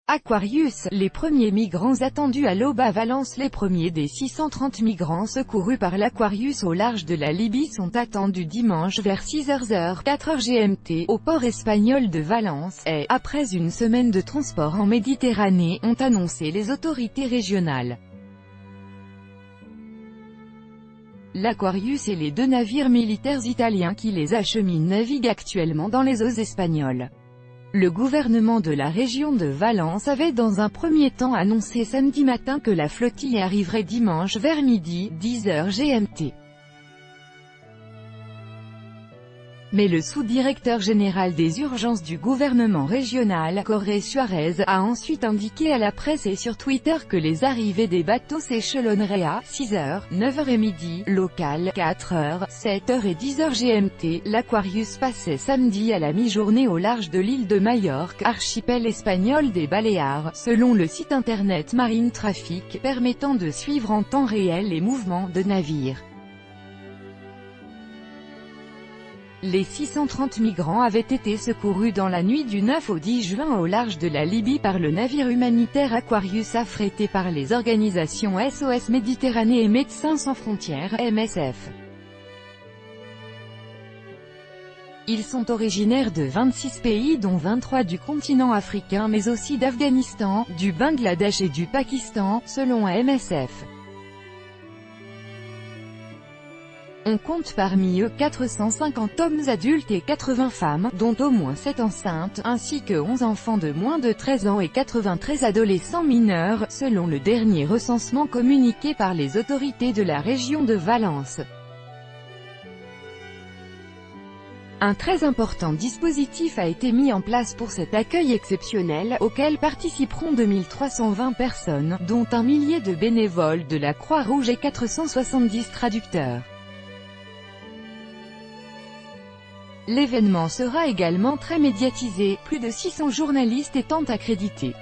Aquarius, les premiers migrants attendus à l'aube à Valence. Les premiers des 630 migrants secourus par l'Aquarius au large de la Libye sont attendus dimanche vers 6h, 4h GMT, au port espagnol de Valence, et, après une semaine de transport en Méditerranée, ont annoncé les autorités régionales. L'Aquarius et les deux navires militaires italiens qui les acheminent naviguent actuellement dans les eaux espagnoles. Le gouvernement de la région de Valence avait dans un premier temps annoncé samedi matin que la flottille arriverait dimanche vers midi, 10h GMT. Mais le sous-directeur général des urgences du gouvernement régional, Jorge Suárez, a ensuite indiqué à la presse et sur Twitter que les arrivées des bateaux s'échelonneraient à 6h, 9h et midi, local, 4h, 7h et 10h GMT. L'Aquarius passait samedi à la mi-journée au large de l'île de Majorque, archipel espagnol des Baléares, selon le site internet Marine Traffic, permettant de suivre en temps réel les mouvements de navires. Les 630 migrants avaient été secourus dans la nuit du 9 au 10 juin au large de la Libye par le navire humanitaire Aquarius affrété par les organisations SOS Méditerranée et Médecins sans frontières, MSF. Ils sont originaires de 26 pays dont 23 du continent africain mais aussi d'Afghanistan, du Bangladesh et du Pakistan, selon MSF. On compte parmi eux 450 hommes adultes et 80 femmes, dont au moins 7 enceintes, ainsi que 11 enfants de moins de 13 ans et 93 adolescents mineurs, selon le dernier recensement communiqué par les autorités de la région de Valence. Un très important dispositif a été mis en place pour cet accueil exceptionnel, auquel participeront 2320 personnes, dont un millier de bénévoles de la Croix-Rouge et 470 traducteurs. L'événement sera également très médiatisé, plus de 600 journalistes étant accrédités.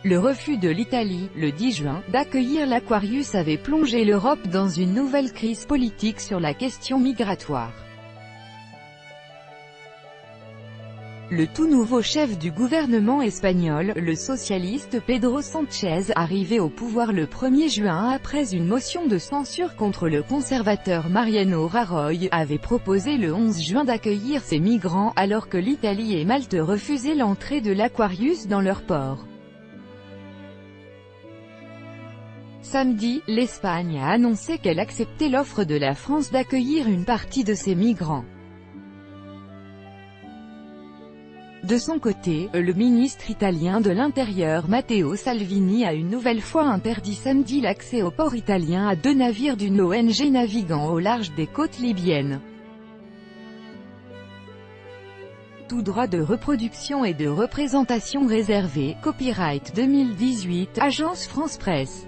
Le refus de l'Italie, le 10 juin, d'accueillir l'Aquarius avait plongé l'Europe dans une nouvelle crise politique sur la question migratoire. Le tout nouveau chef du gouvernement espagnol, le socialiste Pedro Sánchez, arrivé au pouvoir le 1er juin après une motion de censure contre le conservateur Mariano Rajoy, avait proposé le 11 juin d'accueillir ces migrants, alors que l'Italie et Malte refusaient l'entrée de l'Aquarius dans leur port. Samedi, l'Espagne a annoncé qu'elle acceptait l'offre de la France d'accueillir une partie de ces migrants. De son côté, le ministre italien de l'Intérieur Matteo Salvini a une nouvelle fois interdit samedi l'accès au port italien à deux navires d'une ONG naviguant au large des côtes libyennes. Tout droit de reproduction et de représentation réservé, copyright 2018, Agence France Presse.